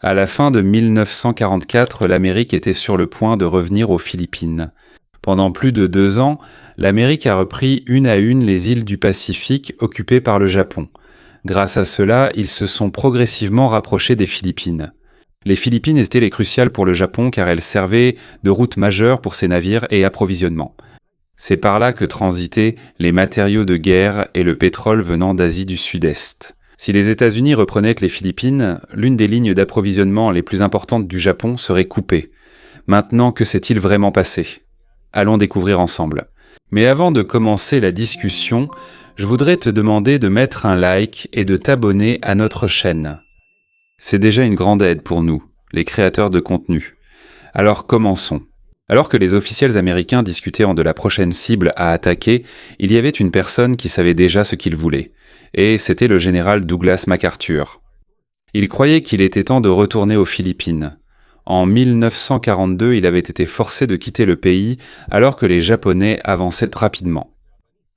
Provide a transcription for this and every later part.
À la fin de 1944, l'Amérique était sur le point de revenir aux Philippines. Pendant plus de 2 ans, l'Amérique a repris une à une les îles du Pacifique occupées par le Japon. Grâce à cela, ils se sont progressivement rapprochés des Philippines. Les Philippines étaient les cruciales pour le Japon car elles servaient de route majeure pour ses navires et approvisionnement. C'est par là que transitaient les matériaux de guerre et le pétrole venant d'Asie du Sud-Est. Si les États-Unis reprenaient les Philippines, l'une des lignes d'approvisionnement les plus importantes du Japon serait coupée. Maintenant, que s'est-il vraiment passé ? Allons découvrir ensemble. Mais avant de commencer la discussion, je voudrais te demander de mettre un like et de t'abonner à notre chaîne. C'est déjà une grande aide pour nous, les créateurs de contenu. Alors commençons. Alors que les officiels américains discutaient de la prochaine cible à attaquer, il y avait une personne qui savait déjà ce qu'il voulait. Et c'était le général Douglas MacArthur. Il croyait qu'il était temps de retourner aux Philippines. En 1942, il avait été forcé de quitter le pays alors que les Japonais avançaient rapidement.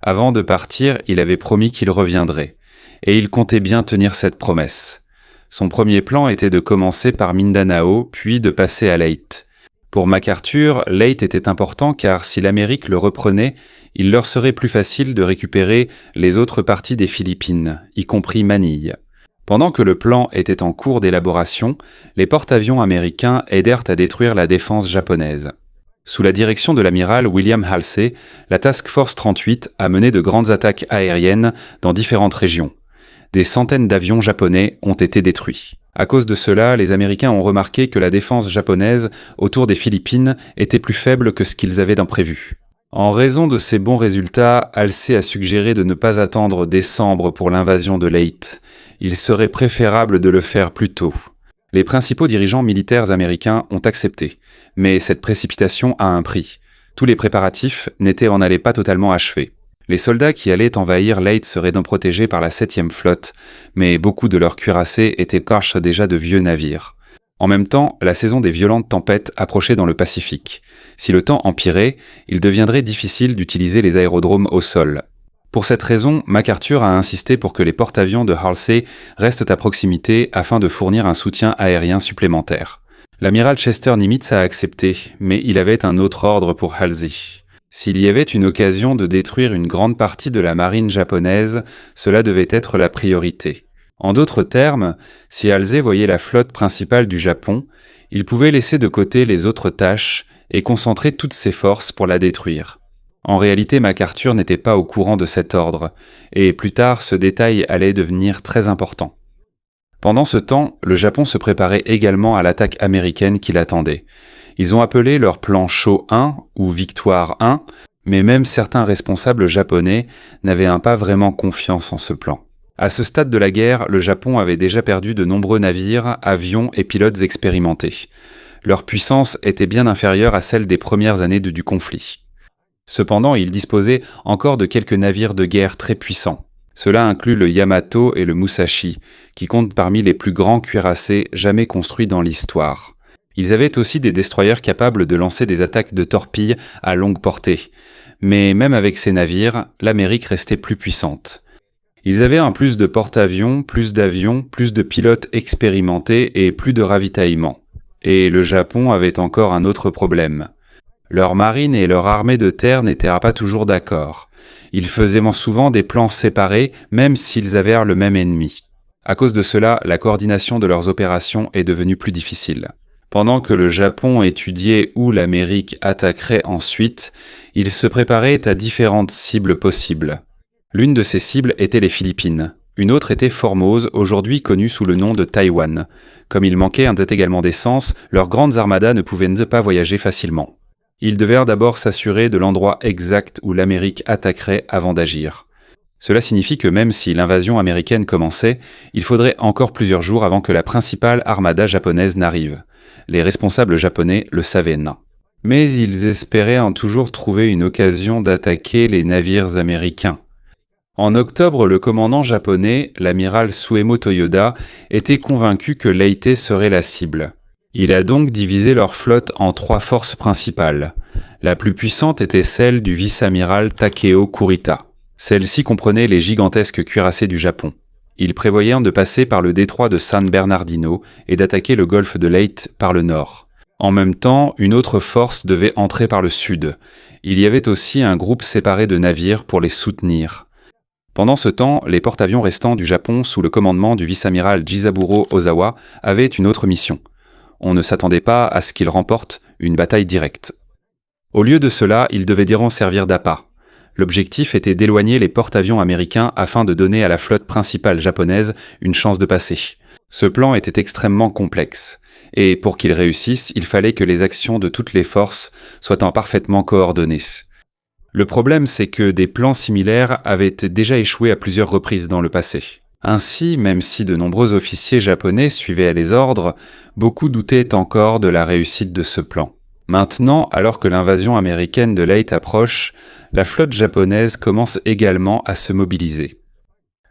Avant de partir, il avait promis qu'il reviendrait. Et il comptait bien tenir cette promesse. Son premier plan était de commencer par Mindanao, puis de passer à Leyte. Pour MacArthur, Leyte était important car si l'Amérique le reprenait, il leur serait plus facile de récupérer les autres parties des Philippines, y compris Manille. Pendant que le plan était en cours d'élaboration, les porte-avions américains aidèrent à détruire la défense japonaise. Sous la direction de l'amiral William Halsey, la Task Force 38 a mené de grandes attaques aériennes dans différentes régions. Des centaines d'avions japonais ont été détruits. À cause de cela, les Américains ont remarqué que la défense japonaise autour des Philippines était plus faible que ce qu'ils avaient prévu. En raison de ces bons résultats, Halsey a suggéré de ne pas attendre décembre pour l'invasion de Leyte. Il serait préférable de le faire plus tôt. Les principaux dirigeants militaires américains ont accepté, mais cette précipitation a un prix. Tous les préparatifs n'en allaient pas totalement achevés. Les soldats qui allaient envahir Leyte seraient donc protégés par la 7e flotte, mais beaucoup de leurs cuirassés étaient déjà de vieux navires. En même temps, la saison des violentes tempêtes approchait dans le Pacifique. Si le temps empirait, il deviendrait difficile d'utiliser les aérodromes au sol. Pour cette raison, MacArthur a insisté pour que les porte-avions de Halsey restent à proximité afin de fournir un soutien aérien supplémentaire. L'amiral Chester Nimitz a accepté, mais il avait un autre ordre pour Halsey. S'il y avait une occasion de détruire une grande partie de la marine japonaise, cela devait être la priorité. En d'autres termes, si Halsey voyait la flotte principale du Japon, il pouvait laisser de côté les autres tâches et concentrer toutes ses forces pour la détruire. En réalité, MacArthur n'était pas au courant de cet ordre, et plus tard, ce détail allait devenir très important. Pendant ce temps, le Japon se préparait également à l'attaque américaine qui l'attendait. Ils ont appelé leur plan Shaw 1 ou Victoire 1, mais même certains responsables japonais n'avaient pas vraiment confiance en ce plan. À ce stade de la guerre, le Japon avait déjà perdu de nombreux navires, avions et pilotes expérimentés. Leur puissance était bien inférieure à celle des premières années du conflit. Cependant, ils disposaient encore de quelques navires de guerre très puissants. Cela inclut le Yamato et le Musashi, qui comptent parmi les plus grands cuirassés jamais construits dans l'histoire. Ils avaient aussi des destroyers capables de lancer des attaques de torpilles à longue portée. Mais même avec ces navires, l'Amérique restait plus puissante. Ils avaient un plus de porte-avions, plus d'avions, plus de pilotes expérimentés et plus de ravitaillement. Et le Japon avait encore un autre problème. Leur marine et leur armée de terre n'étaient pas toujours d'accord. Ils faisaient souvent des plans séparés, même s'ils avaient le même ennemi. À cause de cela, la coordination de leurs opérations est devenue plus difficile. Pendant que le Japon étudiait où l'Amérique attaquerait ensuite, il se préparait à différentes cibles possibles. L'une de ces cibles était les Philippines. Une autre était Formose, aujourd'hui connue sous le nom de Taïwan. Comme il manquait également d'essence, leurs grandes armadas ne pouvaient pas voyager facilement. Ils devaient d'abord s'assurer de l'endroit exact où l'Amérique attaquerait avant d'agir. Cela signifie que même si l'invasion américaine commençait, il faudrait encore plusieurs jours avant que la principale armada japonaise n'arrive. Les responsables japonais le savaient. Mais ils espéraient toujours trouver une occasion d'attaquer les navires américains. En octobre, le commandant japonais, l'amiral Suemo Toyoda, était convaincu que Leyte serait la cible. Il a donc divisé leur flotte en 3 forces principales. La plus puissante était celle du vice-amiral Takeo Kurita. Celle-ci comprenait les gigantesques cuirassés du Japon. Ils prévoyaient de passer par le détroit de San Bernardino et d'attaquer le golfe de Leyte par le nord. En même temps, une autre force devait entrer par le sud. Il y avait aussi un groupe séparé de navires pour les soutenir. Pendant ce temps, les porte-avions restants du Japon sous le commandement du vice-amiral Jisaburo Ozawa avaient une autre mission. On ne s'attendait pas à ce qu'ils remportent une bataille directe. Au lieu de cela, ils devaient servir d'appât. L'objectif était d'éloigner les porte-avions américains afin de donner à la flotte principale japonaise une chance de passer. Ce plan était extrêmement complexe, et pour qu'il réussisse, il fallait que les actions de toutes les forces soient parfaitement coordonnées. Le problème, c'est que des plans similaires avaient déjà échoué à plusieurs reprises dans le passé. Ainsi, même si de nombreux officiers japonais suivaient les ordres, beaucoup doutaient encore de la réussite de ce plan. Maintenant, alors que l'invasion américaine de Leyte approche, la flotte japonaise commence également à se mobiliser.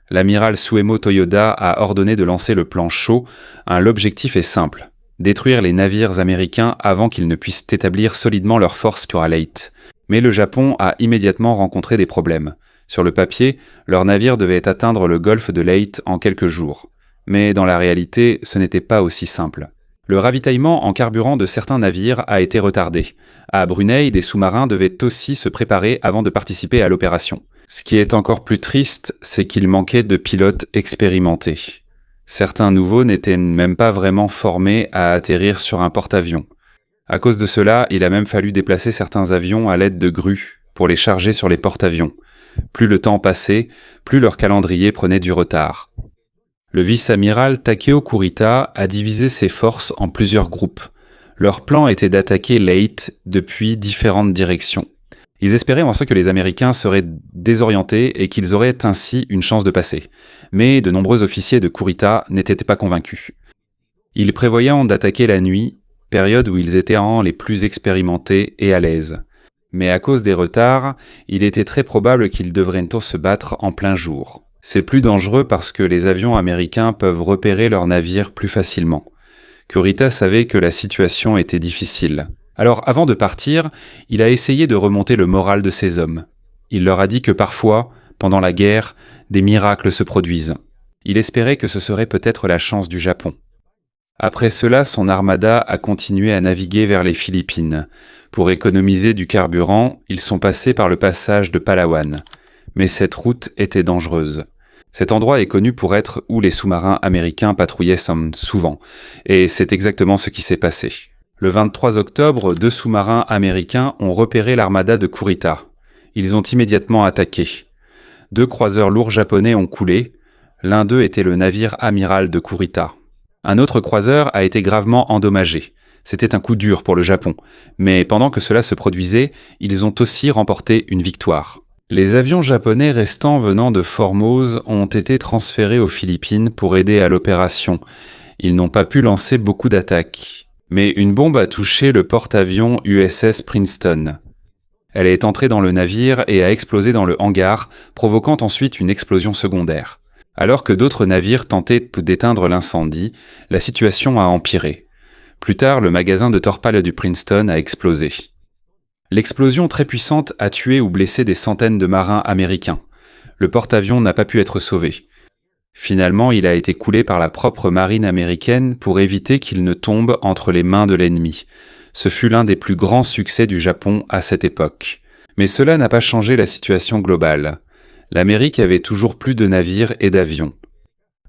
L'amiral Suemo Toyoda a ordonné de lancer le plan Shaw. L'objectif est simple, détruire les navires américains avant qu'ils ne puissent établir solidement leurs forces sur Leyte. Mais le Japon a immédiatement rencontré des problèmes. Sur le papier, leurs navires devaient atteindre le golfe de Leyte en quelques jours. Mais dans la réalité, ce n'était pas aussi simple. Le ravitaillement en carburant de certains navires a été retardé. À Brunei, des sous-marins devaient aussi se préparer avant de participer à l'opération. Ce qui est encore plus triste, c'est qu'il manquait de pilotes expérimentés. Certains nouveaux n'étaient même pas vraiment formés à atterrir sur un porte-avions. À cause de cela, il a même fallu déplacer certains avions à l'aide de grues pour les charger sur les porte-avions. Plus le temps passait, plus leur calendrier prenait du retard. Le vice-amiral Takeo Kurita a divisé ses forces en plusieurs groupes. Leur plan était d'attaquer Leyte depuis différentes directions. Ils espéraient en ce que les Américains seraient désorientés et qu'ils auraient ainsi une chance de passer. Mais de nombreux officiers de Kurita n'étaient pas convaincus. Ils prévoyaient d'attaquer la nuit, période où ils étaient les plus expérimentés et à l'aise. Mais à cause des retards, il était très probable qu'ils devraient se battre en plein jour. C'est plus dangereux parce que les avions américains peuvent repérer leurs navires plus facilement. Kurita savait que la situation était difficile. Alors avant de partir, il a essayé de remonter le moral de ses hommes. Il leur a dit que parfois, pendant la guerre, des miracles se produisent. Il espérait que ce serait peut-être la chance du Japon. Après cela, son armada a continué à naviguer vers les Philippines. Pour économiser du carburant, ils sont passés par le passage de Palawan. Mais cette route était dangereuse. Cet endroit est connu pour être où les sous-marins américains patrouillaient souvent, et c'est exactement ce qui s'est passé. Le 23 octobre, 2 sous-marins américains ont repéré l'armada de Kurita. Ils ont immédiatement attaqué. 2 croiseurs lourds japonais ont coulé. L'un d'eux était le navire amiral de Kurita. Un autre croiseur a été gravement endommagé. C'était un coup dur pour le Japon, mais pendant que cela se produisait, ils ont aussi remporté une victoire. Les avions japonais restants venant de Formose ont été transférés aux Philippines pour aider à l'opération. Ils n'ont pas pu lancer beaucoup d'attaques. Mais une bombe a touché le porte-avions USS Princeton. Elle est entrée dans le navire et a explosé dans le hangar, provoquant ensuite une explosion secondaire. Alors que d'autres navires tentaient d'éteindre l'incendie, la situation a empiré. Plus tard, le magasin de torpilles du Princeton a explosé. L'explosion très puissante a tué ou blessé des centaines de marins américains. Le porte-avions n'a pas pu être sauvé. Finalement, il a été coulé par la propre marine américaine pour éviter qu'il ne tombe entre les mains de l'ennemi. Ce fut l'un des plus grands succès du Japon à cette époque. Mais cela n'a pas changé la situation globale. L'Amérique avait toujours plus de navires et d'avions.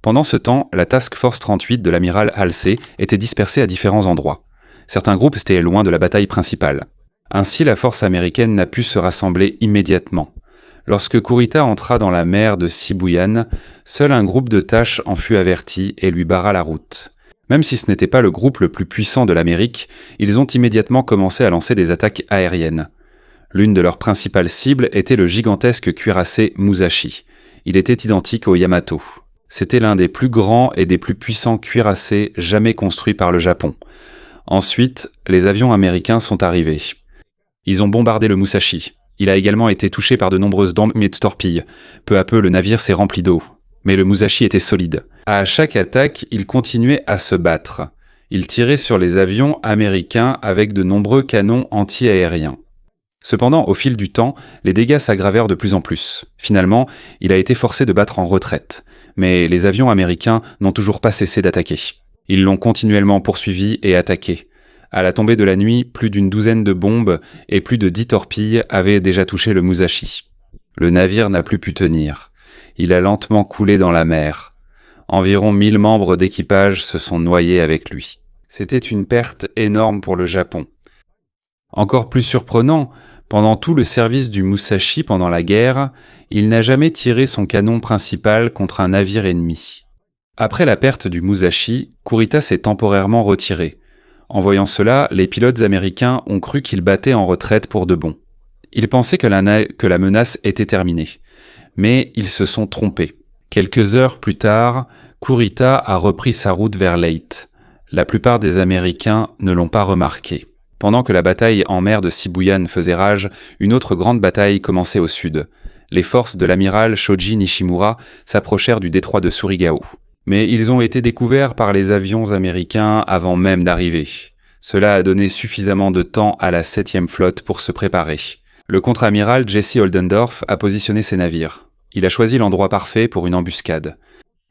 Pendant ce temps, la Task Force 38 de l'amiral Halsey était dispersée à différents endroits. Certains groupes étaient loin de la bataille principale. Ainsi, la force américaine n'a pu se rassembler immédiatement. Lorsque Kurita entra dans la mer de Sibuyan, seul un groupe de tâches en fut averti et lui barra la route. Même si ce n'était pas le groupe le plus puissant de l'Amérique, ils ont immédiatement commencé à lancer des attaques aériennes. L'une de leurs principales cibles était le gigantesque cuirassé Musashi. Il était identique au Yamato. C'était l'un des plus grands et des plus puissants cuirassés jamais construits par le Japon. Ensuite, les avions américains sont arrivés. Ils ont bombardé le Musashi. Il a également été touché par de nombreuses bombes et de torpilles. Peu à peu, le navire s'est rempli d'eau. Mais le Musashi était solide. À chaque attaque, il continuait à se battre. Il tirait sur les avions américains avec de nombreux canons anti-aériens. Cependant, au fil du temps, les dégâts s'aggravèrent de plus en plus. Finalement, il a été forcé de battre en retraite. Mais les avions américains n'ont toujours pas cessé d'attaquer. Ils l'ont continuellement poursuivi et attaqué. À la tombée de la nuit, plus d'une douzaine de bombes et plus de 10 torpilles avaient déjà touché le Musashi. Le navire n'a plus pu tenir. Il a lentement coulé dans la mer. Environ 1000 membres d'équipage se sont noyés avec lui. C'était une perte énorme pour le Japon. Encore plus surprenant, pendant tout le service du Musashi pendant la guerre, il n'a jamais tiré son canon principal contre un navire ennemi. Après la perte du Musashi, Kurita s'est temporairement retiré. En voyant cela, les pilotes américains ont cru qu'il battait en retraite pour de bon. Ils pensaient que la menace était terminée. Mais ils se sont trompés. Quelques heures plus tard, Kurita a repris sa route vers Leyte. La plupart des Américains ne l'ont pas remarqué. Pendant que la bataille en mer de Sibuyan faisait rage, une autre grande bataille commençait au sud. Les forces de l'amiral Shoji Nishimura s'approchèrent du détroit de Surigao. Mais ils ont été découverts par les avions américains avant même d'arriver. Cela a donné suffisamment de temps à la 7e flotte pour se préparer. Le contre-amiral Jesse Oldendorf a positionné ses navires. Il a choisi l'endroit parfait pour une embuscade.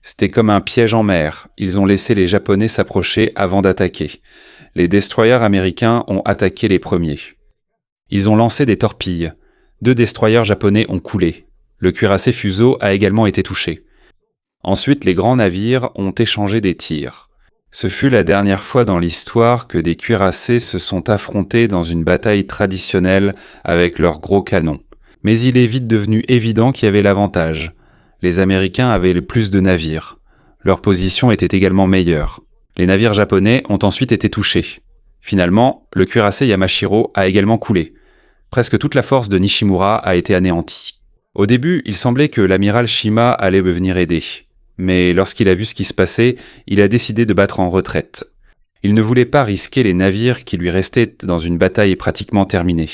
C'était comme un piège en mer. Ils ont laissé les Japonais s'approcher avant d'attaquer. Les destroyers américains ont attaqué les premiers. Ils ont lancé des torpilles. 2 destroyers japonais ont coulé. Le cuirassé Fuso a également été touché. Ensuite, les grands navires ont échangé des tirs. Ce fut la dernière fois dans l'histoire que des cuirassés se sont affrontés dans une bataille traditionnelle avec leurs gros canons. Mais il est vite devenu évident qu'il y avait l'avantage. Les Américains avaient le plus de navires. Leur position était également meilleure. Les navires japonais ont ensuite été touchés. Finalement, le cuirassé Yamashiro a également coulé. Presque toute la force de Nishimura a été anéantie. Au début, il semblait que l'amiral Shima allait venir aider. Mais lorsqu'il a vu ce qui se passait, il a décidé de battre en retraite. Il ne voulait pas risquer les navires qui lui restaient dans une bataille pratiquement terminée.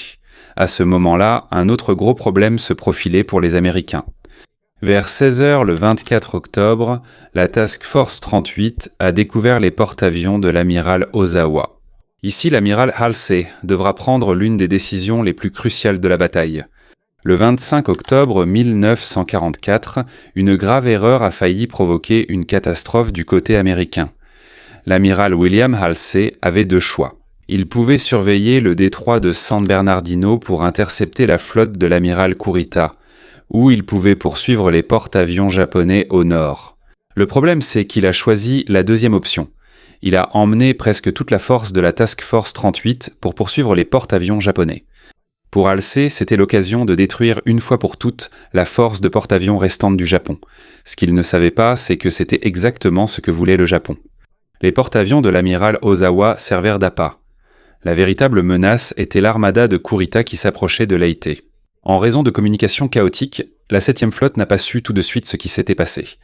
À ce moment-là, un autre gros problème se profilait pour les Américains. Vers 16h le 24 octobre, la Task Force 38 a découvert les porte-avions de l'amiral Ozawa. Ici, l'amiral Halsey devra prendre l'une des décisions les plus cruciales de la bataille. Le 25 octobre 1944, une grave erreur a failli provoquer une catastrophe du côté américain. L'amiral William Halsey avait 2 choix. Il pouvait surveiller le détroit de San Bernardino pour intercepter la flotte de l'amiral Kurita, ou il pouvait poursuivre les porte-avions japonais au nord. Le problème, c'est qu'il a choisi la deuxième option. Il a emmené presque toute la force de la Task Force 38 pour poursuivre les porte-avions japonais. Pour Halsey, c'était l'occasion de détruire une fois pour toutes la force de porte-avions restante du Japon. Ce qu'il ne savait pas, c'est que c'était exactement ce que voulait le Japon. Les porte-avions de l'amiral Ozawa servèrent d'appât. La véritable menace était l'armada de Kurita qui s'approchait de Leyte. En raison de communications chaotiques, la 7e flotte n'a pas su tout de suite ce qui s'était passé.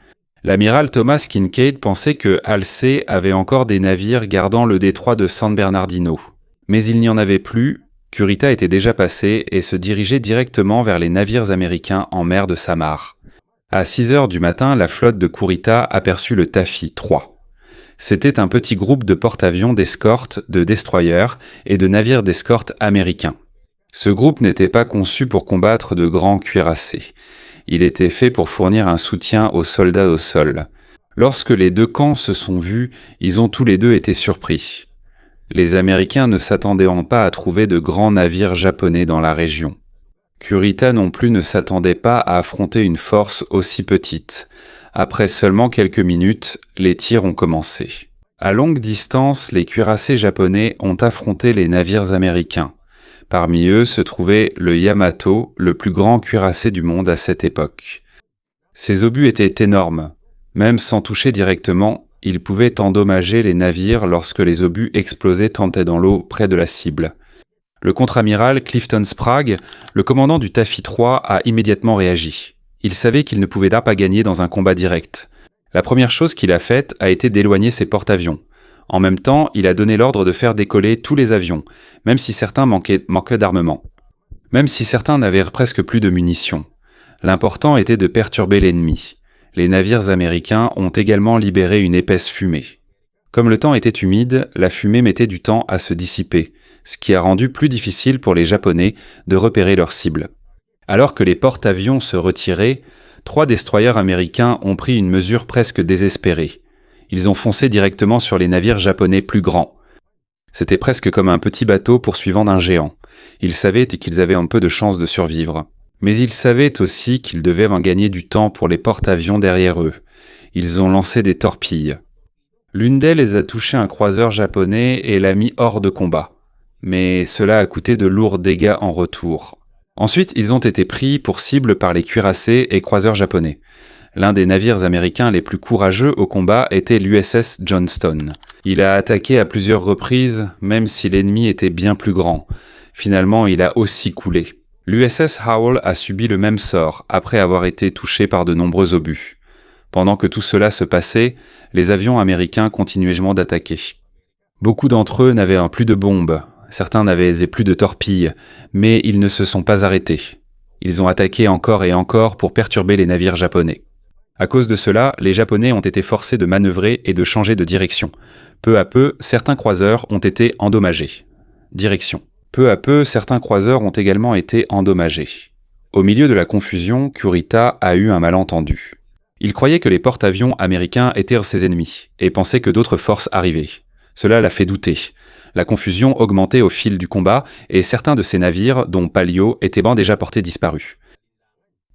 L'amiral Thomas Kincaid pensait que Halsey avait encore des navires gardant le détroit de San Bernardino. Mais il n'y en avait plus, Kurita était déjà passé et se dirigeait directement vers les navires américains en mer de Samar. À 6h du matin, la flotte de Kurita aperçut le Taffy 3. C'était un petit groupe de porte-avions d'escorte, de destroyers et de navires d'escorte américains. Ce groupe n'était pas conçu pour combattre de grands cuirassés. Il était fait pour fournir un soutien aux soldats au sol. Lorsque les 2 camps se sont vus, ils ont tous les 2 été surpris. Les Américains ne s'attendaient pas à trouver de grands navires japonais dans la région. Kurita non plus ne s'attendait pas à affronter une force aussi petite. Après seulement quelques minutes, les tirs ont commencé. À longue distance, les cuirassés japonais ont affronté les navires américains. Parmi eux se trouvait le Yamato, le plus grand cuirassé du monde à cette époque. Ses obus étaient énormes. Même sans toucher directement, ils pouvaient endommager les navires lorsque les obus explosaient tentaient dans l'eau près de la cible. Le contre-amiral Clifton Sprague, le commandant du Taffy 3, a immédiatement réagi. Il savait qu'il ne pouvait pas gagner dans un combat direct. La première chose qu'il a faite a été d'éloigner ses porte-avions. En même temps, il a donné l'ordre de faire décoller tous les avions, même si certains manquaient d'armement. Même si certains n'avaient presque plus de munitions. L'important était de perturber l'ennemi. Les navires américains ont également libéré une épaisse fumée. Comme le temps était humide, la fumée mettait du temps à se dissiper. ce qui a rendu plus difficile pour les Japonais de repérer leurs cibles. Alors que les porte-avions se retiraient, 3 destroyers américains ont pris une mesure presque désespérée. Ils ont foncé directement sur les navires japonais plus grands. C'était presque comme un petit bateau poursuivant d'un géant. Ils savaient qu'ils avaient un peu de chance de survivre. Mais ils savaient aussi qu'ils devaient en gagner du temps pour les porte-avions derrière eux. Ils ont lancé des torpilles. L'une d'elles les a touché un croiseur japonais et l'a mis hors de combat. Mais cela a coûté de lourds dégâts en retour. Ensuite, ils ont été pris pour cible par les cuirassés et croiseurs japonais. L'un des navires américains les plus courageux au combat était l'USS Johnston. Il a attaqué à plusieurs reprises, même si l'ennemi était bien plus grand. Finalement, il a aussi coulé. L'USS Howell a subi le même sort, après avoir été touché par de nombreux obus. Pendant que tout cela se passait, les avions américains continuaient d'attaquer. Beaucoup d'entre eux n'avaient plus de bombes, certains n'avaient plus de torpilles, mais ils ne se sont pas arrêtés. Ils ont attaqué encore et encore pour perturber les navires japonais. À cause de cela, les Japonais ont été forcés de manœuvrer et de changer de direction. Peu à peu, certains croiseurs ont été endommagés. Direction. Peu à peu, certains croiseurs ont également été endommagés. Au milieu de la confusion, Kurita a eu un malentendu. Il croyait que les porte-avions américains étaient ses ennemis, et pensait que d'autres forces arrivaient. Cela l'a fait douter. La confusion augmentait au fil du combat, et certains de ces navires, dont Palio, étaient déjà portés disparus.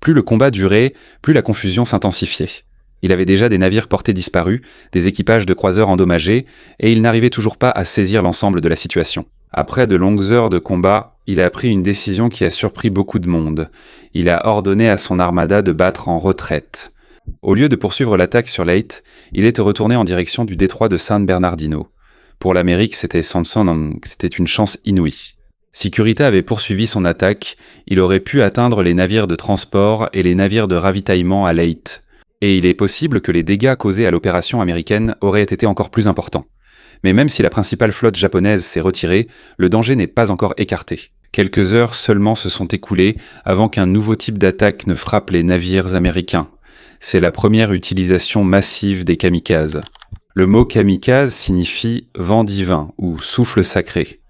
Plus le combat durait, plus la confusion s'intensifiait. Il avait déjà des navires portés disparus, des équipages de croiseurs endommagés, et il n'arrivait toujours pas à saisir l'ensemble de la situation. Après de longues heures de combat, il a pris une décision qui a surpris beaucoup de monde. Il a ordonné à son armada de battre en retraite. Au lieu de poursuivre l'attaque sur Leyte, il est retourné en direction du détroit de San Bernardino. Pour l'Amérique, c'était une chance inouïe. Si Kurita avait poursuivi son attaque, il aurait pu atteindre les navires de transport et les navires de ravitaillement à Leyte. Et il est possible que les dégâts causés à l'opération américaine auraient été encore plus importants. Mais même si la principale flotte japonaise s'est retirée, le danger n'est pas encore écarté. Quelques heures seulement se sont écoulées avant qu'un nouveau type d'attaque ne frappe les navires américains. C'est la première utilisation massive des kamikazes. Le mot kamikaze signifie vent divin ou souffle sacré.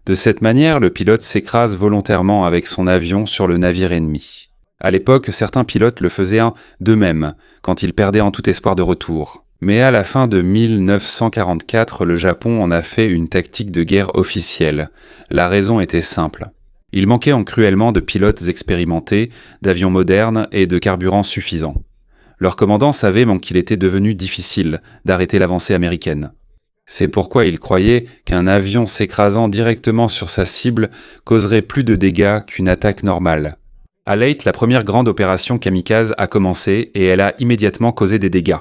De cette manière, le pilote s'écrase volontairement avec son avion sur le navire ennemi. À l'époque, certains pilotes le faisaient d'eux-mêmes, quand ils perdaient en tout espoir de retour. Mais à la fin de 1944, le Japon en a fait une tactique de guerre officielle. La raison était simple. Il manquait cruellement de pilotes expérimentés, d'avions modernes et de carburant suffisant. Leur commandant savait qu'il était devenu difficile d'arrêter l'avancée américaine. C'est pourquoi il croyait qu'un avion s'écrasant directement sur sa cible causerait plus de dégâts qu'une attaque normale. À Leyte, la première grande opération kamikaze a commencé et elle a immédiatement causé des dégâts.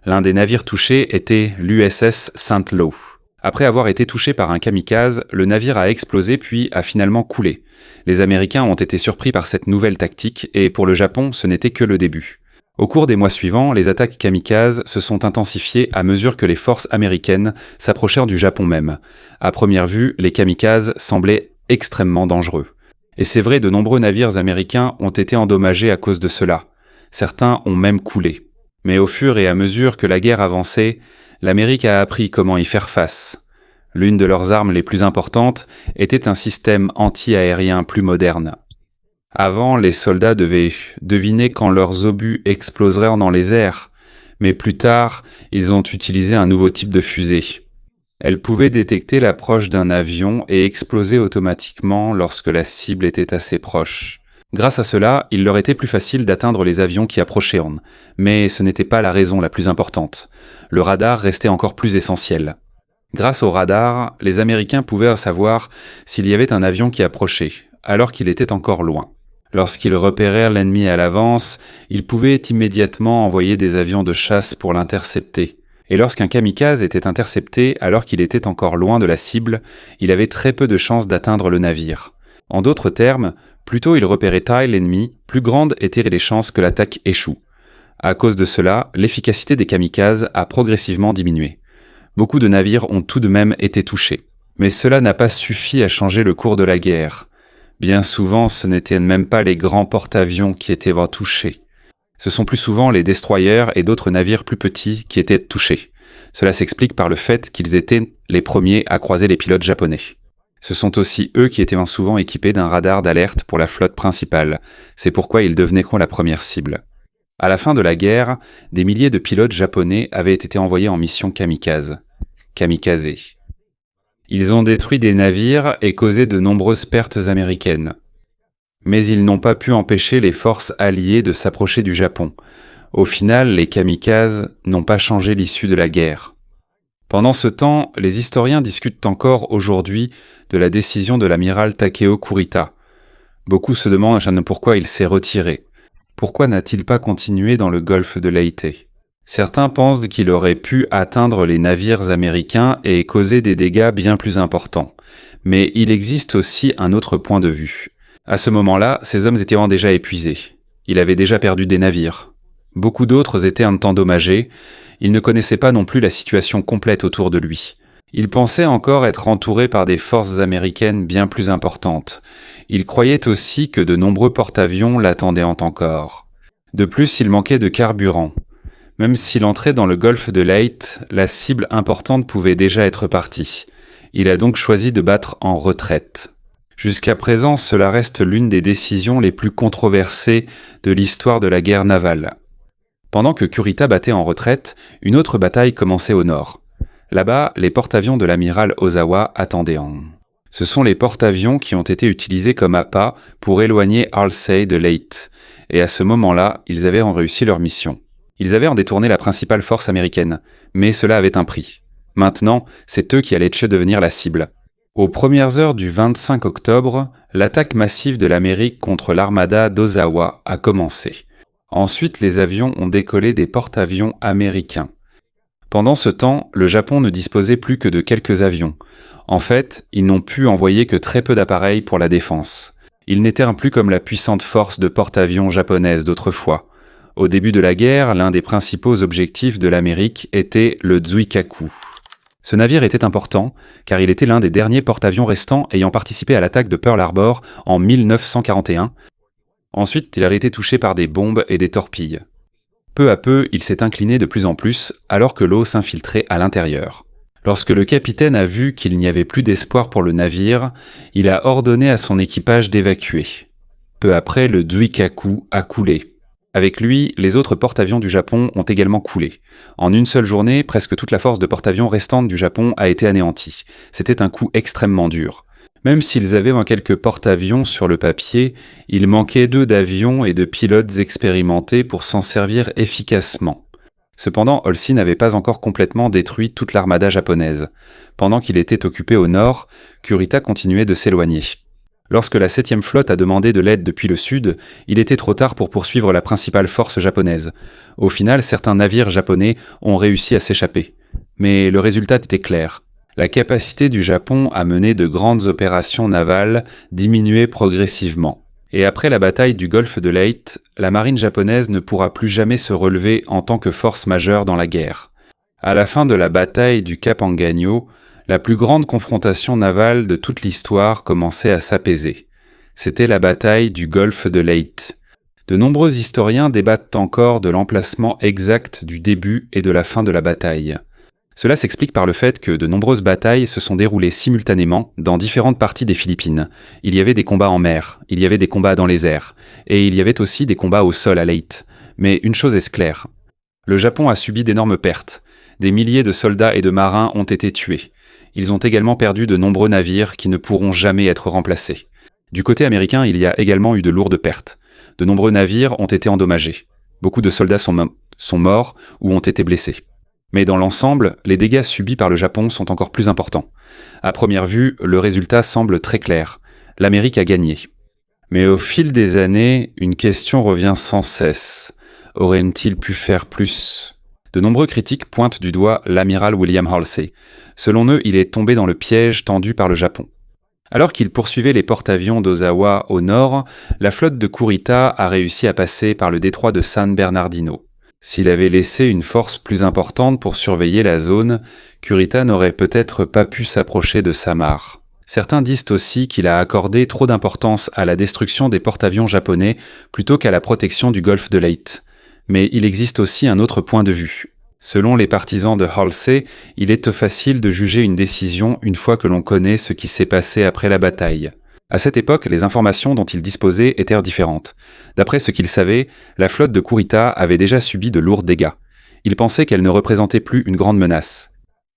L'un des navires touchés était l'USS St. Louis. Après avoir été touché par un kamikaze, le navire a explosé puis a finalement coulé. Les Américains ont été surpris par cette nouvelle tactique et pour le Japon, ce n'était que le début. Au cours des mois suivants, les attaques kamikazes se sont intensifiées à mesure que les forces américaines s'approchèrent du Japon même. À première vue, les kamikazes semblaient extrêmement dangereux. Et c'est vrai, de nombreux navires américains ont été endommagés à cause de cela. Certains ont même coulé. Mais au fur et à mesure que la guerre avançait, l'Amérique a appris comment y faire face. L'une de leurs armes les plus importantes était un système anti-aérien plus moderne. Avant, les soldats devaient deviner quand leurs obus exploseraient dans les airs, mais plus tard, ils ont utilisé un nouveau type de fusée. Elles pouvaient détecter l'approche d'un avion et exploser automatiquement lorsque la cible était assez proche. Grâce à cela, il leur était plus facile d'atteindre les avions qui approchaient, mais ce n'était pas la raison la plus importante. Le radar restait encore plus essentiel. Grâce au radar, les Américains pouvaient savoir s'il y avait un avion qui approchait, alors qu'il était encore loin. Lorsqu'ils repérèrent l'ennemi à l'avance, ils pouvaient immédiatement envoyer des avions de chasse pour l'intercepter. Et lorsqu'un kamikaze était intercepté alors qu'il était encore loin de la cible, il avait très peu de chances d'atteindre le navire. En d'autres termes, plus tôt il repérait taille l'ennemi, plus grandes étaient les chances que l'attaque échoue. À cause de cela, l'efficacité des kamikazes a progressivement diminué. Beaucoup de navires ont tout de même été touchés. Mais cela n'a pas suffi à changer le cours de la guerre. Bien souvent, ce n'étaient même pas les grands porte-avions qui étaient touchés. Ce sont plus souvent les destroyers et d'autres navires plus petits qui étaient touchés. Cela s'explique par le fait qu'ils étaient les premiers à croiser les pilotes japonais. Ce sont aussi eux qui étaient souvent équipés d'un radar d'alerte pour la flotte principale. C'est pourquoi ils devenaient la première cible. À la fin de la guerre, des milliers de pilotes japonais avaient été envoyés en mission kamikaze. Kamikaze. Ils ont détruit des navires et causé de nombreuses pertes américaines. Mais ils n'ont pas pu empêcher les forces alliées de s'approcher du Japon. Au final, les kamikazes n'ont pas changé l'issue de la guerre. Pendant ce temps, les historiens discutent encore aujourd'hui de la décision de l'amiral Takeo Kurita. Beaucoup se demandent pourquoi il s'est retiré. Pourquoi n'a-t-il pas continué dans le golfe de Leyte ? Certains pensent qu'il aurait pu atteindre les navires américains et causer des dégâts bien plus importants. Mais il existe aussi un autre point de vue. À ce moment-là, ces hommes étaient déjà épuisés. Il avait déjà perdu des navires. Beaucoup d'autres étaient endommagés. Il ne connaissait pas non plus la situation complète autour de lui. Il pensait encore être entouré par des forces américaines bien plus importantes. Il croyait aussi que de nombreux porte-avions l'attendaient encore. De plus, il manquait de carburant. Même s'il entrait dans le golfe de Leyte, la cible importante pouvait déjà être partie. Il a donc choisi de battre en retraite. Jusqu'à présent, cela reste l'une des décisions les plus controversées de l'histoire de la guerre navale. Pendant que Kurita battait en retraite, une autre bataille commençait au nord. Là-bas, les porte-avions de l'amiral Ozawa attendaient. Ce sont les porte-avions qui ont été utilisés comme appât pour éloigner Halsey de Leyte. Et à ce moment-là, ils avaient réussi leur mission. Ils avaient détourné la principale force américaine, mais cela avait un prix. Maintenant, c'est eux qui allaient devenir la cible. Aux premières heures du 25 octobre, l'attaque massive de l'Amérique contre l'armada d'Ozawa a commencé. Ensuite, les avions ont décollé des porte-avions américains. Pendant ce temps, le Japon ne disposait plus que de quelques avions. En fait, ils n'ont pu envoyer que très peu d'appareils pour la défense. Ils n'étaient plus comme la puissante force de porte-avions japonaise d'autrefois. Au début de la guerre, l'un des principaux objectifs de l'Amérique était le Zuikaku. Ce navire était important, car il était l'un des derniers porte-avions restants ayant participé à l'attaque de Pearl Harbor en 1941. Ensuite, il a été touché par des bombes et des torpilles. Peu à peu, il s'est incliné de plus en plus, alors que l'eau s'infiltrait à l'intérieur. Lorsque le capitaine a vu qu'il n'y avait plus d'espoir pour le navire, il a ordonné à son équipage d'évacuer. Peu après, le Zuikaku a coulé. Avec lui, les autres porte-avions du Japon ont également coulé. En une seule journée, presque toute la force de porte-avions restante du Japon a été anéantie. C'était un coup extrêmement dur. Même s'ils avaient quelques porte-avions sur le papier, il manquait d'eux d'avions et de pilotes expérimentés pour s'en servir efficacement. Cependant, Halsey n'avait pas encore complètement détruit toute l'armada japonaise. Pendant qu'il était occupé au nord, Kurita continuait de s'éloigner. Lorsque la 7e flotte a demandé de l'aide depuis le sud, il était trop tard pour poursuivre la principale force japonaise. Au final, certains navires japonais ont réussi à s'échapper. Mais le résultat était clair. La capacité du Japon à mener de grandes opérations navales diminuait progressivement. Et après la bataille du golfe de Leyte, la marine japonaise ne pourra plus jamais se relever en tant que force majeure dans la guerre. À la fin de la bataille du Cap Engagno, la plus grande confrontation navale de toute l'histoire commençait à s'apaiser. C'était la bataille du golfe de Leyte. De nombreux historiens débattent encore de l'emplacement exact du début et de la fin de la bataille. Cela s'explique par le fait que de nombreuses batailles se sont déroulées simultanément dans différentes parties des Philippines. Il y avait des combats en mer, il y avait des combats dans les airs, et il y avait aussi des combats au sol à Leyte. Mais une chose est claire, le Japon a subi d'énormes pertes. Des milliers de soldats et de marins ont été tués. Ils ont également perdu de nombreux navires qui ne pourront jamais être remplacés. Du côté américain, il y a également eu de lourdes pertes. De nombreux navires ont été endommagés. Beaucoup de soldats sont morts ou ont été blessés. Mais dans l'ensemble, les dégâts subis par le Japon sont encore plus importants. À première vue, le résultat semble très clair. L'Amérique a gagné. Mais au fil des années, une question revient sans cesse. Aurait-il pu faire plus ? De nombreux critiques pointent du doigt l'amiral William Halsey. Selon eux, il est tombé dans le piège tendu par le Japon. Alors qu'il poursuivait les porte-avions d'Ozawa au nord, la flotte de Kurita a réussi à passer par le détroit de San Bernardino. S'il avait laissé une force plus importante pour surveiller la zone, Kurita n'aurait peut-être pas pu s'approcher de Samar. Certains disent aussi qu'il a accordé trop d'importance à la destruction des porte-avions japonais plutôt qu'à la protection du golfe de Leyte. Mais il existe aussi un autre point de vue. Selon les partisans de Halsey, il est facile de juger une décision une fois que l'on connaît ce qui s'est passé après la bataille. À cette époque, les informations dont ils disposaient étaient différentes. D'après ce qu'ils savaient, la flotte de Kurita avait déjà subi de lourds dégâts. Ils pensaient qu'elle ne représentait plus une grande menace.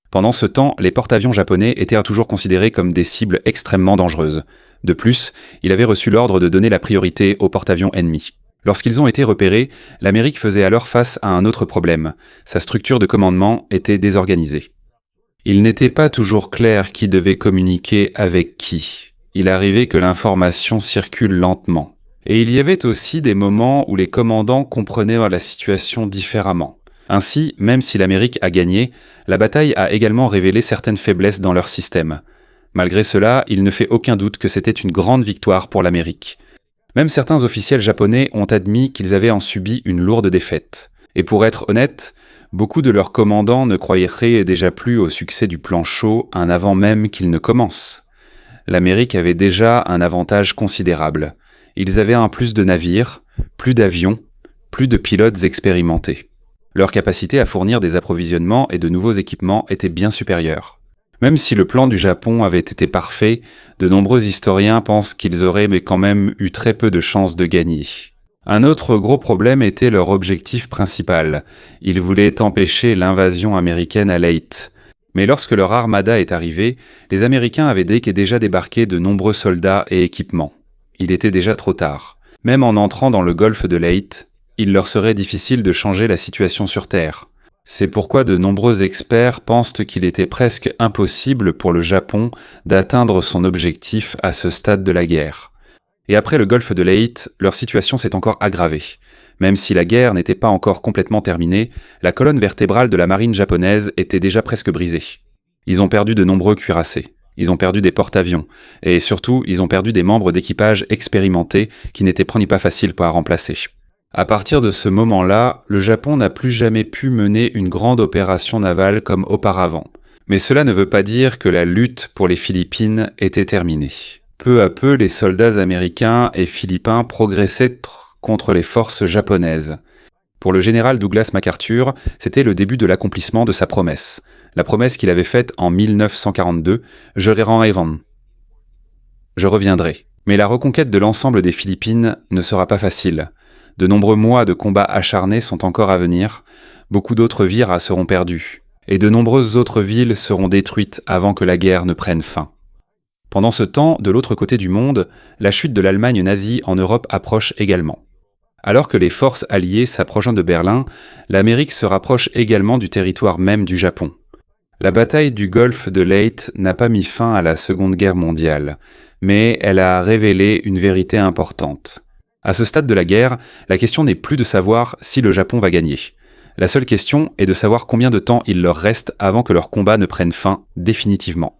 Pendant ce temps, les porte-avions japonais étaient toujours considérés comme des cibles extrêmement dangereuses. De plus, il avait reçu l'ordre de donner la priorité aux porte-avions ennemis. Lorsqu'ils ont été repérés, l'Amérique faisait alors face à un autre problème. Sa structure de commandement était désorganisée. Il n'était pas toujours clair qui devait communiquer avec qui. Il arrivait que l'information circule lentement. Et il y avait aussi des moments où les commandants comprenaient la situation différemment. Ainsi, même si l'Amérique a gagné, la bataille a également révélé certaines faiblesses dans leur système. Malgré cela, il ne fait aucun doute que c'était une grande victoire pour l'Amérique. Même certains officiels japonais ont admis qu'ils avaient en subi une lourde défaite. Et pour être honnête, beaucoup de leurs commandants ne croyaient déjà plus au succès du plan chaud un avant même qu'il ne commence. L'Amérique avait déjà un avantage considérable. Ils avaient un plus de navires, plus d'avions, plus de pilotes expérimentés. Leur capacité à fournir des approvisionnements et de nouveaux équipements était bien supérieure. Même si le plan du Japon avait été parfait, de nombreux historiens pensent qu'ils auraient quand même eu très peu de chances de gagner. Un autre gros problème était leur objectif principal. Ils voulaient empêcher l'invasion américaine à Leyte. Mais lorsque leur armada est arrivée, les Américains avaient déjà débarqué de nombreux soldats et équipements. Il était déjà trop tard. Même en entrant dans le golfe de Leyte, il leur serait difficile de changer la situation sur Terre. C'est pourquoi de nombreux experts pensent qu'il était presque impossible pour le Japon d'atteindre son objectif à ce stade de la guerre. Et après le golfe de Leyte, leur situation s'est encore aggravée. Même si la guerre n'était pas encore complètement terminée, la colonne vertébrale de la marine japonaise était déjà presque brisée. Ils ont perdu de nombreux cuirassés. Ils ont perdu des porte-avions. Et surtout, ils ont perdu des membres d'équipage expérimentés qui n'étaient pas faciles à remplacer. À partir de ce moment-là, le Japon n'a plus jamais pu mener une grande opération navale comme auparavant. Mais cela ne veut pas dire que la lutte pour les Philippines était terminée. Peu à peu, les soldats américains et philippins progressaient contre les forces japonaises. Pour le général Douglas MacArthur, c'était le début de l'accomplissement de sa promesse. La promesse qu'il avait faite en 1942, « Je reviendrai ». Mais la reconquête de l'ensemble des Philippines ne sera pas facile. De nombreux mois de combats acharnés sont encore à venir, beaucoup d'autres viras seront perdues, et de nombreuses autres villes seront détruites avant que la guerre ne prenne fin. Pendant ce temps, de l'autre côté du monde, la chute de l'Allemagne nazie en Europe approche également. Alors que les forces alliées s'approchent de Berlin, l'Amérique se rapproche également du territoire même du Japon. La bataille du golfe de Leyte n'a pas mis fin à la Seconde Guerre mondiale, mais elle a révélé une vérité importante. À ce stade de la guerre, la question n'est plus de savoir si le Japon va gagner. La seule question est de savoir combien de temps il leur reste avant que leur combat ne prenne fin définitivement.